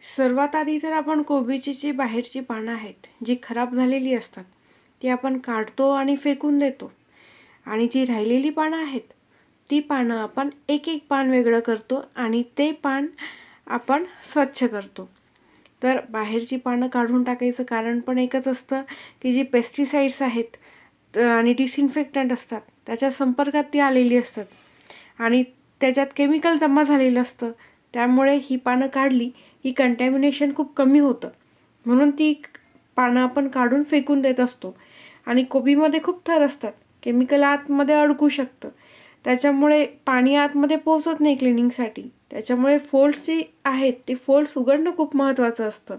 सर्वात आधी तर आपण कोबीची जी बाहेरची पानं आहेत, जी खराब झालेली असतात, ती आपण काढतो आणि फेकून देतो. आणि जी राहिलेली पानं आहेत, ती पानं आपण एक-एक पान वेगळं करतो आणि ते पान आपण स्वच्छ करतो. तर बाहेरची पानं काढून टाकायचं कारण पण एकच असतं, की जी पेस्टिसाइड्स आहेत आणि डिसइन्फेक्टंट असतात, त्याच्या संपर्कात ती आलेली असतात आणि त्याच्यात केमिकल जमा झालेलं असतं. त्यामुळे ही पानं काढली ही कंटॅमिनेशन खूप कमी होतं. म्हणून ती पानं आपण काढून फेकून देत असतो. आणि कोबीमध्ये खूप थर असतात, केमिकल आतमध्ये अडकू शकतं. त्याच्यामुळे पाणी आतमध्ये पोहोचत नाही क्लिनिंगसाठी. त्याच्यामुळे फोल्ड्स जी आहेत ते फोल्ड्स उघडणं खूप महत्त्वाचं असतं.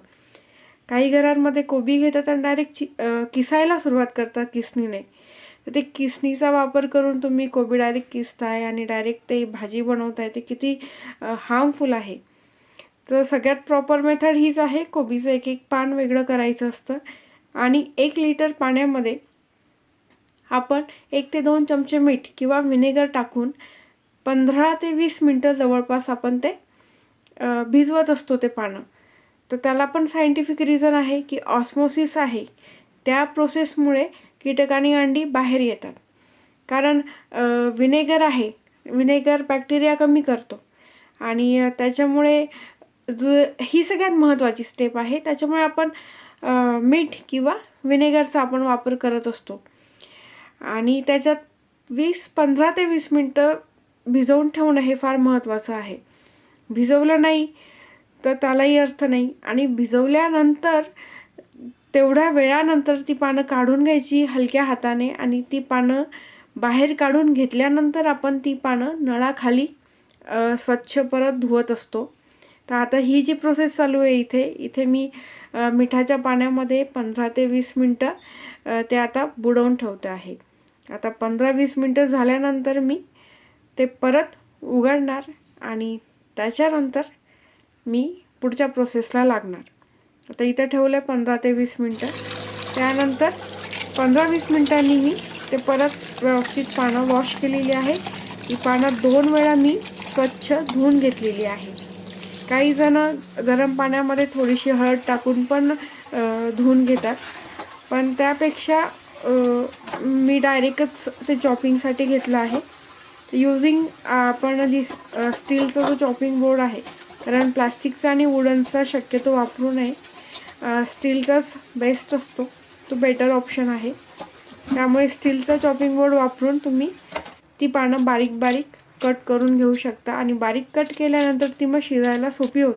काही घरांमध्ये कोबी घेतात आणि डायरेक्ट किसायला सुरुवात करतात किसनीने. तर ते किसनीचा वापर करून तुम्ही कोबी डायरेक्ट किसताय आणि डायरेक्ट ते भाजी बनवताय, ते किती हार्मफुल आहे. तर सगळ्यात प्रॉपर मेथड हीच आहे, कोबीचं एक-एक पान वेगळं करायचं असतं आणि 1 लिटर पाण्यामध्ये आपण 1 ते 2 चमचे मीठ किंवा व्हिनेगर टाकून 15 ते 20 मिनटं जवळपास आपण ते भिजवत असतो ते पानं. तर त्याला पण सायंटिफिक रिझन आहे, की ऑस्मोसिस आहे. त्या प्रोसेसमुळे कीटक आणि अंडी बाहेर येतात. कारण व्हिनेगर आहे, व्हिनेगर बॅक्टेरिया कमी करतो आणि त्याच्यामुळे ही सगळ्यात महत्त्वाची स्टेप आहे. त्याच्यामुळे आपण मीठ किंवा व्हिनेगरचा आपण वापर करत असतो आणि त्याच्यात 15 ते 20 मिनटं भिजवून ठेवणं हे फार महत्त्वाचं आहे. भिजवलं नाही तर त्यालाही अर्थ नाही आणि भिजवल्यानंतर तेवढ्या वेळानंतर ती पानं काढून घ्यायची हलक्या हाताने आणि ती पानं बाहेर काढून घेतल्यानंतर आपण ती पानं नळाखाली स्वच्छ परत धुवत असतो. तर आता ही जी प्रोसेस चालू आहे इथे मी मिठाच्या पाण्यामध्ये 15 ते 20 मिनटं ते आता बुडवून ठेवते आहे. आता 15-20 मिनटं झाल्यानंतर मी ते परत उघडणार आणि त्याच्यानंतर मी पुढच्या प्रोसेसला लागणार. आता इथं ठेवलं आहे 15 ते 20 मिनटं. त्यानंतर 15-20 मिनटांनी मी ते परत व्यवस्थित पानं वॉश केलेली आहे. ही पानं 2 वेळा मी स्वच्छ धुवून घेतलेली आहे. काही जण गरम पाण्यामध्ये थोडीशी हळद टाकून पण धुवून घेतात, पण त्यापेक्षा मी डायरेक्टच ते चॉपिंगसाठी घेतलं आहे. युजिंग आपण जी स्टीलचा जो चॉपिंग बोर्ड आहे, कारण प्लास्टिकचा आणि वुडनचा शक्यतो वापरू नये. स्टीलचाच बेस्ट असतो, तो बेटर ऑप्शन आहे. त्यामुळे स्टीलचा चॉपिंग बोर्ड वापरून तुम्ही ती पानं बारीक बारीक कट करून घेऊ शकता आणि बारीक कट केल्यानंतर ती मग शिजायला सोपी होते.